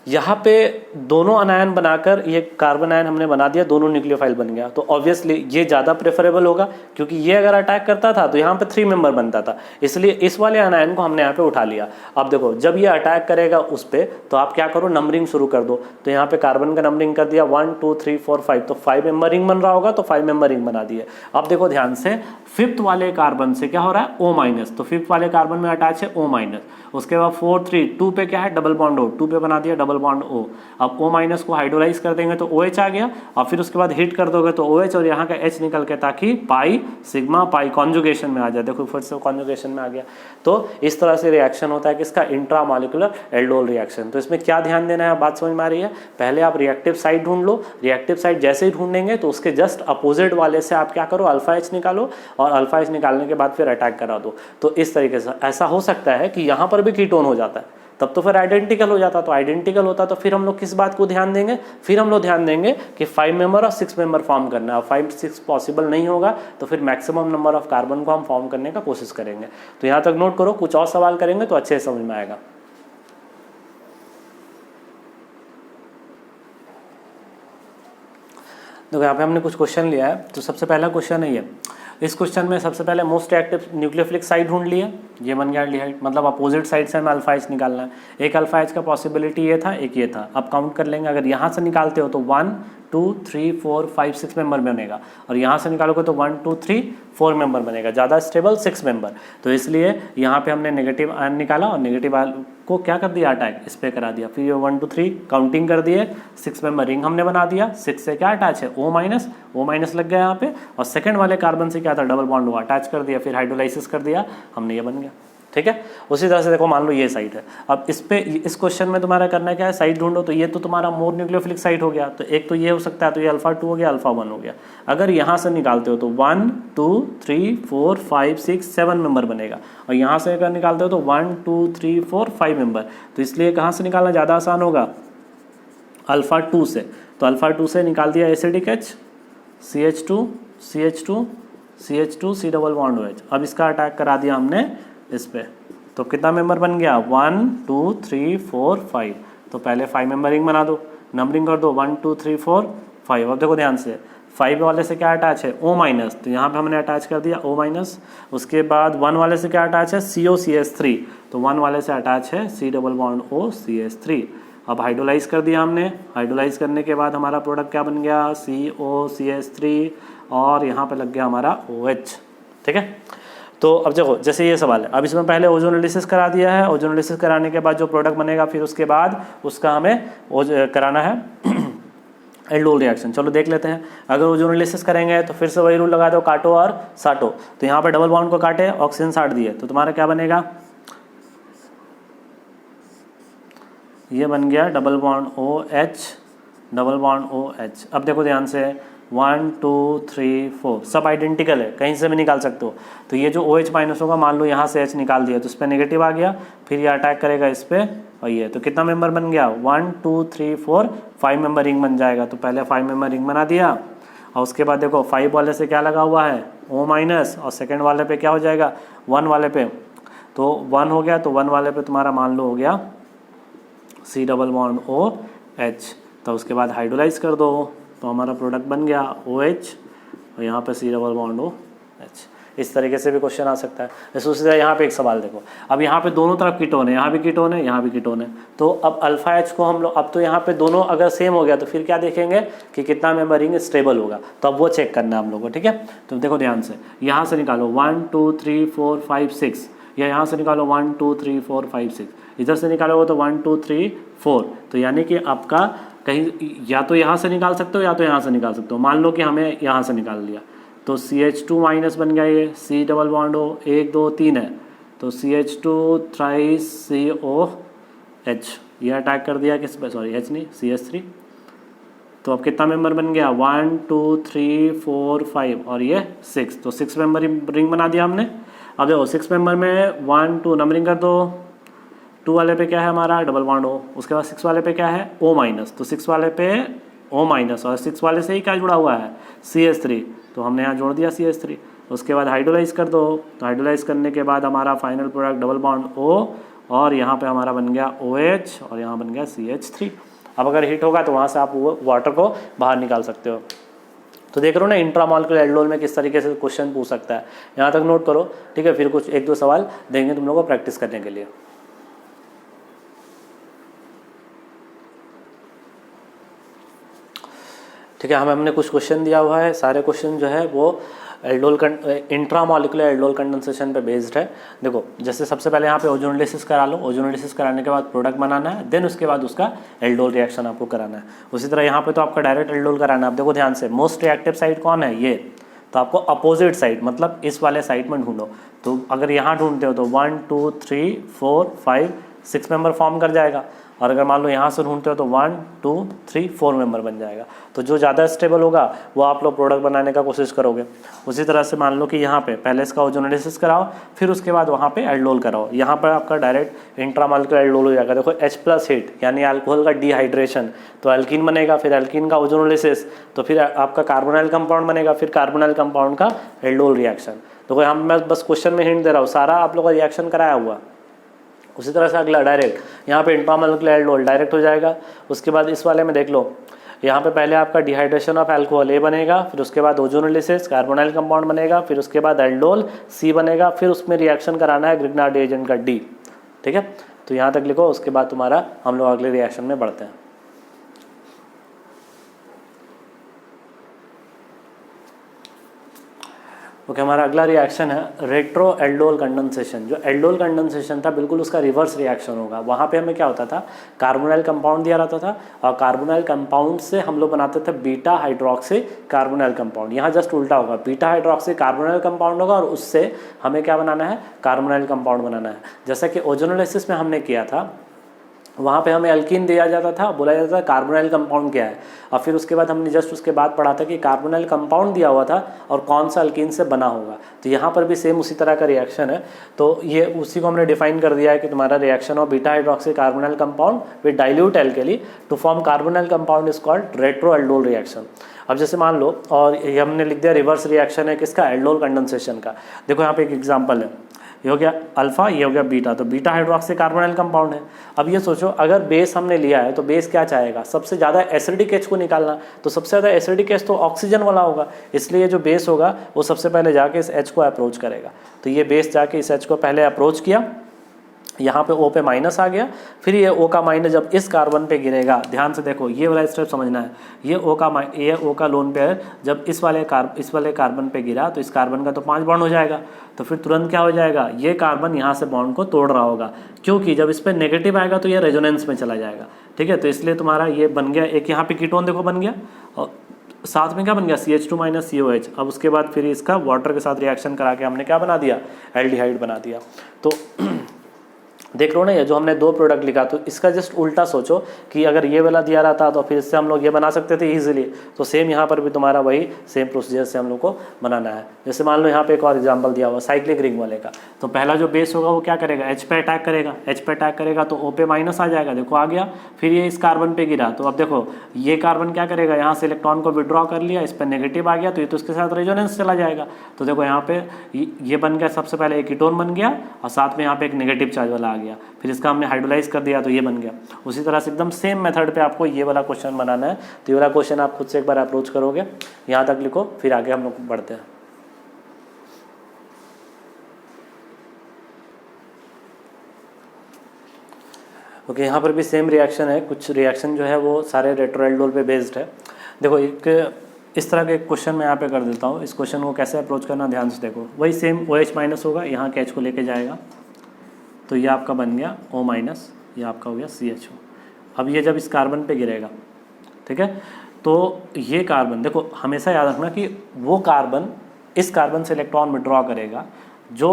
यहाँ पे दोनों अनायन बनाकर ये कार्बन आयन हमने बना दिया, दोनों न्यूक्लियोफाइल बन गया। तो ऑब्वियसली ये ज़्यादा प्रेफरेबल होगा, क्योंकि ये अगर अटैक करता था तो यहाँ पे 3 मेंबर बनता था, इसलिए इस वाले अनायन को हमने यहाँ पे उठा लिया। अब देखो जब ये अटैक करेगा उस पर तो आप क्या करो, नंबरिंग शुरू कर दो। तो यहाँ पे कार्बन का नंबरिंग कर दिया 1 2 3 4 5, तो 5 मेंबर रिंग बन रहा होगा तो 5 मेंबर रिंग बना दिए। अब देखो ध्यान से, 5th वाले कार्बन से क्या हो रहा है, O-, तो 5th वाले कार्बन में अटैच है O-। उसके बाद 4 3 2 पे क्या है, डबल बॉन्ड O, 2 पे बना दिया डबल बॉन्ड O। अब O- को हाइड्रोलाइज कर देंगे तो OH आ गया, और फिर उसके बाद हिट कर दोगे तो OH और यहाँ का H निकल के ताकि पाई सिग्मा पाई कॉन्जुगेशन में आ जाए। देखो फिर से कॉन्जुगेशन में आ गया। तो इस तरह से रिएक्शन होता है किसका, इंट्रामॉलिक्यूलर एल्डोल रिएक्शन। तो इसमें क्या ध्यान देना है, बात समझ में आ रही है। पहले आप रिएक्टिव साइट ढूंढ लो, रिएक्टिव साइट जैसे ही ढूंढेंगे तो उसके जस्ट अपोजिट वाले से आप क्या करो, अल्फा एच निकालो, और अल्फा एच निकालने के बाद फिर अटैक करा दो। तो इस तरीके से ऐसा हो सकता है कि यहाँ पर भी कीटोन हो जाता है, तब तो फिर आइडेंटिकल हो जाता। तो आइडेंटिकल होता तो फिर हम लोग किस बात को ध्यान देंगे, फिर हम लोग ध्यान देंगे कि 5 मेंबर और 6 मेंबर फॉर्म करना है। 5 6 पॉसिबल नहीं होगा तो फिर मैक्सिमम नंबर ऑफ कार्बन को हम फॉर्म करने का कोशिश करेंगे। तो यहाँ तक नोट करो, कुछ और सवाल करेंगे तो अच्छे से समझ में आएगा। देखो यहाँ पे हमने कुछ क्वेश्चन लिया है। तो सबसे पहला क्वेश्चन है ये, इस क्वेश्चन में सबसे पहले मोस्ट एक्टिव न्यूक्लियोफिलिक साइड ढूंढ लिया, ये बन गया एल्डिहाइड, मतलब अपोजिट साइड से हमें अल्फा एच निकालना है। एक अल्फा एच का पॉसिबिलिटी ये था, एक ये था। अब काउंट कर लेंगे, अगर यहाँ से निकालते हो तो 1 2 3 4 5 6 मेंबर बनेगा, और यहाँ से निकालोगे तो 1 2 3 4 मेंबर बनेगा, ज़्यादा स्टेबल 6 मेंबर। तो इसलिए यहाँ पे हमने नेगेटिव आयन निकाला और नेगेटिव आयन को क्या कर दिया, अटैक इस पे करा दिया। फिर ये 1 2 3 काउंटिंग कर दिए, 6 मेंबर रिंग हमने बना दिया। 6 से क्या अटैच है, O माइनस लग गया यहाँ पे, और सेकंड वाले कार्बन से क्या था, डबल बॉन्ड हुआ, अटैच कर दिया, फिर हाइड्रोलाइसिस कर दिया हमने, ये बन गया। ठीक है, उसी तरह से देखो मान लो ये साइड है। अब इस पे इस क्वेश्चन में तुम्हारा करना क्या है, साइड ढूंढो। तो ये तो तुम्हारा मोर न्यूक्लियोफिलिक साइड हो गया, तो एक तो ये हो सकता है, तो ये अल्फा 2 हो गया, अल्फा 1 हो गया। अगर यहाँ से निकालते हो तो 1 2 3 4 5 6 7 मेंबर बनेगा, और यहाँ से अगर निकालते हो तो 1 2 3 4 5 मेंबर। तो इसलिए कहाँ से निकालना ज़्यादा आसान होगा, अल्फा 2 से। तो अल्फा 2 से निकाल दिया acidic H, CH2 CH2 CH2 C double bond OH। अब इसका अटैक करा दिया हमने इस पे, तो कितना मेंबर बन गया, 1 2 3 4 5। तो पहले 5 मेंबर रिंग बना दो, नंबरिंग कर दो 1 2 3 4 5। अब देखो ध्यान से, 5 वाले से क्या अटैच है, O माइनस, तो यहाँ पे हमने अटैच कर दिया O माइनस। उसके बाद 1 वाले से क्या अटैच है, COCH3, तो 1 वाले से अटैच है C double bond O CH3। अब हाइड्रोलाइज कर दिया हमने, हाइड्रोलाइज करने के बाद हमारा प्रोडक्ट क्या बन गया, COCH3, और यहाँ पे लग गया हमारा OH। ठीक है, तो अब देखो जैसे ये सवाल है, अब इसमें पहले ओजोनोलिसिस करा दिया है, ओजोनोलिसिस कराने के बाद जो प्रोडक्ट बनेगा फिर उसके बाद उसका हमें कराना है एल्डोल रिएक्शन। चलो देख लेते हैं। अगर ओजोनोलिसिस करेंगे तो फिर से वही रूल लगा दो, काटो और साटो। तो यहाँ पे डबल बॉन्ड को काटे, ऑक्सीजन साट दिए, तो तुम्हारा क्या बनेगा, ये बन गया double bond OH, double bond OH। अब देखो ध्यान से, 1 2 3 4 सब आइडेंटिकल है, कहीं से भी निकाल सकते हो। तो ये जो OH माइनस होगा, मान लो यहाँ से H निकाल दिया तो इस पर नेगेटिव आ गया, फिर ये अटैक करेगा इस पर, और ये तो कितना मेंबर बन गया, 1 2 3 4 5 मेंबर रिंग बन जाएगा। तो पहले 5 मेंबर रिंग बना दिया, और उसके बाद देखो 5 वाले से क्या लगा हुआ है, O माइनस, और सेकेंड वाले पे क्या हो जाएगा, 1 वाले पे, तो 1 हो गया, तो 1 वाले पे तुम्हारा मान लो हो गया C डबल बॉन्ड OH। तो उसके बाद हाइड्रोलाइज कर दो, तो हमारा प्रोडक्ट बन गया OH, और यहाँ पे C डबल बॉन्ड OH। इस तरीके से भी क्वेश्चन आ सकता है। जैसे उसी तरह यहाँ पे एक सवाल देखो, अब यहाँ पे दोनों तरफ कीटोन है, यहाँ भी कीटोन है, यहाँ भी कीटोन है। तो अब अल्फा H को हम लोग, अब तो यहाँ पे दोनों अगर सेम हो गया तो फिर क्या देखेंगे कि कितना मेंबर रिंग स्टेबल होगा, तो अब वो चेक करना है हम लोग को। ठीक है, तो देखो ध्यान से, यहाँ से निकालो 1 2 3 4 5 6, या यहाँ से निकालो 1 2 3 4 5 6, इधर से निकालोगे तो 1 2 3 4। तो यानी कि आपका कहीं या तो यहाँ से निकाल सकते हो या तो यहाँ से निकाल सकते हो। मान लो कि हमें यहाँ से निकाल लिया, तो CH2 माइनस बन गया, ये C डबल बॉन्ड O 1 2 3 है, तो CH2 थ्राइस COH, ये अटैक कर दिया किस पे, सॉरी H नहीं CH3। तो अब कितना मेंबर बन गया, 1 2 3 4 5 और ये 6, तो 6 मेंबर रिंग बना दिया हमने। अब देखो 6 मेंबर में 1 2 नंबरिंग कर दो, 2 वाले पे क्या है हमारा डबल बॉन्ड O, उसके बाद 6 वाले पे क्या है O माइनस, तो 6 वाले पे O माइनस, और 6 वाले से ही क्या जुड़ा हुआ है CH3, तो हमने यहाँ जोड़ दिया CH3। उसके बाद हाइड्रोलाइज कर दो, तो हाइड्रोलाइज करने के बाद हमारा final product double bond O, और यहाँ पे हमारा बन गया OH, और यहाँ बन गया CH3। अब अगर हीट होगा तो वहाँ से आप वाटर को बाहर निकाल सकते हो। तो देख रहे हो ना इंट्रामॉलिक्यूलर एल्डोल में किस तरीके से क्वेश्चन पूछ सकता है, यहाँ तक नोट करो। ठीक है, फिर कुछ 1-2 सवाल देंगे तुम लोगों को प्रैक्टिस करने के लिए। ठीक है, हमने कुछ क्वेश्चन दिया हुआ है, सारे क्वेश्चन जो है वो एल्डोल इंट्रामॉलिक्यूलर एल्डोल कंडेंसेशन पे बेस्ड है। देखो जैसे सबसे पहले यहाँ पे ओजोनोलिसिस करा लो, ओजोनोलिसिस कराने के बाद प्रोडक्ट बनाना है, देन उसके बाद उसका एल्डोल रिएक्शन आपको कराना है। उसी तरह यहाँ पे तो आपका डायरेक्ट एल्डोल कराना है। अब देखो ध्यान से, मोस्ट रिएक्टिव साइड कौन है, ये, तो आपको अपोजिट साइड मतलब इस वाले साइड में ढूंढो। तो अगर यहाँ ढूंढते हो तो 1 2 3 4 5 6 मेंबर फॉर्म कर जाएगा, और अगर मान लो यहाँ से ढूंढते हो तो 1 2 3 4 मेंबर बन जाएगा। तो जो ज़्यादा स्टेबल होगा वो आप लोग प्रोडक्ट बनाने का कोशिश करोगे। उसी तरह से मान लो कि यहाँ पे पहले इसका ओजोनोलिसिस कराओ, फिर उसके बाद वहाँ पे एल्डोल कराओ। यहाँ पर आपका डायरेक्ट इंट्रामॉलिक्यूलर एल्डोल हो जाएगा। देखो H+ हीट यानी अल्कोहल का डिहाइड्रेशन, तो एल्कीन बनेगा, फिर एल्कीन का ओजोनोलिसिस, तो फिर आपका कार्बोनाइल कंपाउंड बनेगा, फिर कार्बोनाइल कंपाउंड का एल्डोल रिएक्शन। देखो यहाँ मैं बस क्वेश्चन में हिंट दे रहा हूँ, सारा आप लोग का रिएक्शन कराया हुआ। उसी तरह से अगला डायरेक्ट यहाँ पे इंट्रामॉलिक्यूलर एल्डोल डायरेक्ट हो जाएगा। उसके बाद इस वाले में देख लो यहाँ पे पहले आपका डिहाइड्रेशन ऑफ अल्कोहल ए बनेगा, फिर उसके बाद ओजोनोलिसिस कार्बोनाइल कंपाउंड बनेगा, फिर उसके बाद एल्डोल सी बनेगा, फिर उसमें रिएक्शन कराना है ग्रिग्नार्ड एजेंट का डी। ठीक है, तो यहाँ तक लिखो, उसके बाद तुम्हारा हम लोग अगले रिएक्शन में बढ़ते हैं। ओके, हमारा अगला रिएक्शन है रेट्रो एल्डोल कंडेंसेशन। जो एल्डोल कंडेंसेशन था बिल्कुल उसका रिवर्स रिएक्शन होगा। वहाँ पे हमें क्या होता था, कार्बोनाइल कंपाउंड दिया रहता था और कार्बोनाइल कंपाउंड से हम लोग बनाते थे बीटा हाइड्रोक्सी कार्बोनाइल कंपाउंड। यहाँ जस्ट उल्टा होगा, बीटा हाइड्रोक्सी कार्बोनाइल कंपाउंड होगा और उससे हमें क्या बनाना है, कार्बोनाइल कंपाउंड बनाना है। जैसा कि ओजोनोलिसिस में हमने किया था, वहाँ पे हमें अल्कीन दिया जाता था, बोला जाता था कार्बोनाइल कंपाउंड क्या है, और फिर उसके बाद हमने जस्ट उसके बाद पढ़ा था कि कार्बोनाइल कंपाउंड दिया हुआ था और कौन सा अल्कीन से बना होगा। तो यहाँ पर भी सेम उसी तरह का रिएक्शन है। तो ये उसी को हमने डिफाइन कर दिया है कि तुम्हारा reaction of beta hydroxy carbonyl compound with dilute alkali to form carbonyl compound is called retro aldol reaction. अब जैसे मान लो, और ये हमने लिख दिया रिवर्स रिएक्शन है किसका, एल्डोल कंडेंसेशन का। देखो यहाँ पे एक एग्जाम्पल है, ये हो गया अल्फा, ये हो गया बीटा, तो बीटा हाइड्रोक्सी कार्बोनाइल कंपाउंड है। अब ये सोचो, अगर बेस हमने लिया है तो बेस क्या चाहेगा, सबसे ज़्यादा एसिडिक एच को निकालना, तो सबसे ज़्यादा एसिडिक एच तो ऑक्सीजन वाला होगा, इसलिए जो बेस होगा वो सबसे पहले जाके इस एच को अप्रोच करेगा। तो ये बेस जाके इस एच को पहले अप्रोच किया, यहाँ पे O पे माइनस आ गया, फिर ये O का माइनस जब इस कार्बन पे गिरेगा, ध्यान से देखो ये वाला स्टेप समझना है, ये O का लोन पेयर जब इस वाले कार्बन पे गिरा तो इस कार्बन का तो 5 बॉन्ड हो जाएगा, तो फिर तुरंत क्या हो जाएगा, ये कार्बन यहाँ से बॉन्ड को तोड़ रहा होगा, क्योंकि जब इस पर नेगेटिव आएगा तो ये रेजोनेंस में चला जाएगा। ठीक है, तो इसलिए तुम्हारा ये बन गया, एक यहाँ पे कीटोन देखो बन गया, और साथ में क्या बन गया CH2 - COH। अब उसके बाद फिर इसका वाटर के साथ रिएक्शन करा के हमने क्या बना दिया, एल्डिहाइड बना दिया। तो देख लो ना, ये जो हमने 2 प्रोडक्ट लिखा, तो इसका जस्ट उल्टा सोचो कि अगर ये वाला दिया रहता तो फिर इससे हम लोग ये बना सकते थे इजीली। तो सेम यहाँ पर भी तुम्हारा वही सेम प्रोसीजर से हम लोग को बनाना है। जैसे मान लो यहाँ पे एक और एग्जांपल दिया हुआ साइक्लिक रिंग वाले का, तो पहला जो बेस होगा वो क्या करेगा, H पे अटैक करेगा, H पे अटैक करेगा तो O पे माइनस आ जाएगा, देखो आ गया, फिर ये इस कार्बन पे गिरा, तो अब देखो ये कार्बन क्या करेगा, यहाँ से इलेक्ट्रॉन को विड्रॉ कर लिया, इस पर नेगेटिव आ गया, तो ये तो इसके साथ रेजोनेंस चला जाएगा। तो देखो यहाँ पे ये बन गया, सबसे पहले एक कीटोन बन गया और साथ में यहाँ पे एक नेगेटिव चार्ज वाला आ गया, फिर इसका हमने हाइड्रोलाइज कर दिया तो ये बन गया। उसी तरह से एकदम सेम मेथड पे आपको ये वाला क्वेश्चन बनाना है। तो ये वाला क्वेश्चन आप खुद से एक बार अप्रोच करोगे, यहाँ तक लिखो, फिर आगे हम लोग बढ़ते हैं। ओके, यहाँ पर भी सेम रिएक्शन है, कुछ रिएक्शन जो है वो सारे रेट्रो एल्डोल पे बेस्ड है। देखो एक इस तरह का एक क्वेश्चन मैं यहाँ पे कर देता हूँ, इस क्वेश्चन को कैसे अप्रोच करना ध्यान से देखो। वही सेम OH माइनस होगा, यहाँ के H को लेके जाएगा, तो ये आपका बन गया O माइनस, ये आपका हो गया CHO। अब ये जब इस कार्बन पे गिरेगा, ठीक है, तो ये कार्बन देखो हमेशा याद रखना कि वो कार्बन इस कार्बन से इलेक्ट्रॉन विड्रॉ करेगा जो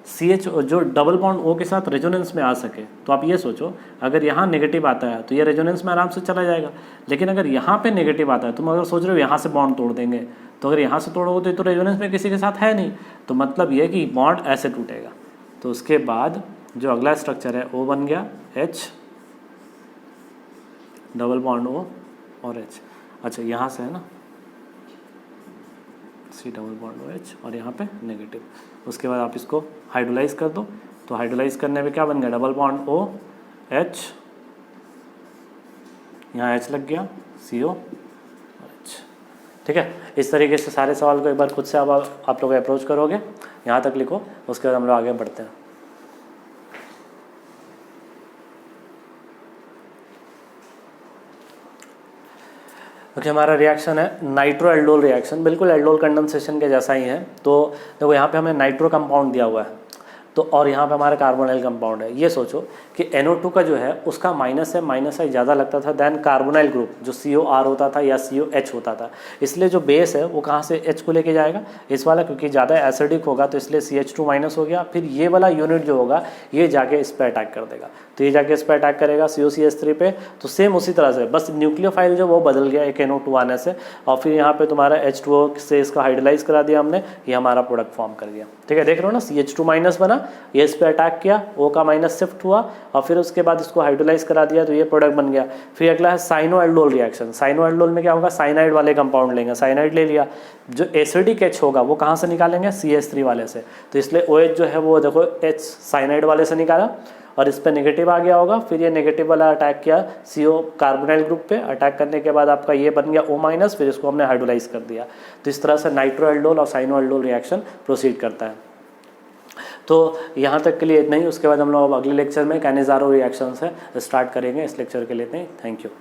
CHO जो डबल बॉन्ड O के साथ रेजोनेंस में आ सके। तो आप ये सोचो, अगर यहाँ नेगेटिव आता है तो ये रेजोनेंस में आराम से चला जाएगा, लेकिन अगर यहाँ पे नेगेटिव आता है, तुम अगर सोच रहे हो यहाँ से बॉन्ड तोड़ देंगे, तो अगर यहाँ से तोड़ोगे तो रेजोनेंस में किसी के साथ है नहीं, तो मतलब ये कि बॉन्ड ऐसे टूटेगा। तो उसके बाद जो अगला स्ट्रक्चर है O बन गया H डबल बॉन्ड O और H। अच्छा यहाँ से है ना C डबल बॉन्ड OH और यहाँ पे नेगेटिव। उसके बाद आप इसको हाइड्रोलाइज कर दो, तो हाइड्रोलाइज करने में क्या बन गया, डबल बॉन्ड O H, यहाँ H लग गया CO H। ठीक है, इस तरीके से सारे सवाल को एक बार खुद से आप लोग अप्रोच करोगे, यहाँ तक लिखो, उसके बाद हम लोग आगे बढ़ते हैं। ओके, हमारा रिएक्शन है नाइट्रो एल्डोल रिएक्शन, बिल्कुल एल्डोल कंडेंसेशन के जैसा ही है। तो देखो यहाँ पे हमें नाइट्रो कंपाउंड दिया हुआ है, तो और यहाँ पे हमारा कार्बोनाइल कंपाउंड है। ये सोचो कि NO2 का जो है उसका माइनस है ज़्यादा लगता था देन कार्बोनाइल ग्रुप जो COR होता था या COH होता था, इसलिए जो बेस है वो कहाँ से H को लेके जाएगा, इस वाला, क्योंकि ज़्यादा एसिडिक होगा तो इसलिए CH2- हो गया। फिर ये वाला यूनिट जो होगा ये जाके इस पर अटैक कर देगा, तो ये जाके इस पर अटैक करेगा COCH3 पे। तो सेम उसी तरह से बस न्यूक्लियोफाइल जो वो बदल गया एक NO2 आने से, और फिर यहाँ पे तुम्हारा H2O से इसका हाइड्रोलाइज करा दिया हमने, ये हमारा प्रोडक्ट फॉर्म कर दिया। ठीक है, देख रहे हो ना, CH2- बना, ये इस पे अटैक किया, O का माइनस शिफ्ट हुआ और फिर उसके बाद इसको हाइड्रोलाइज करा दिया, तो ये प्रोडक्ट बन गया। फिर अगला है cyano aldol reaction. Cyano aldol में क्या होगा, साइनाइड वाले कंपाउंड लेंगे, साइनाइड ले लिया, जो एसिडिक H होगा वो कहाँ से निकालेंगे, CH3 वाले से, तो इसलिए OH जो है वो देखो H साइनाइड वाले से निकाला, और इस पर नेगेटिव आ गया होगा, फिर ये नेगेटिव वाला अटैक किया CO कार्बोनाइल ग्रुप पे, अटैक करने के बाद आपका ये बन गया O-, फिर इसको हमने हाइड्रोलाइज कर दिया। तो इस तरह से नाइट्रोएल्डोल और साइनोएल्डोल रिएक्शन प्रोसीड करता है। तो यहाँ तक के लिए इतना ही, उसके बाद हम लोग अगले लेक्चर में कैनिज़ारो रिएक्शन से स्टार्ट करेंगे। इस लेक्चर के लिए इतना ही, थैंक यू।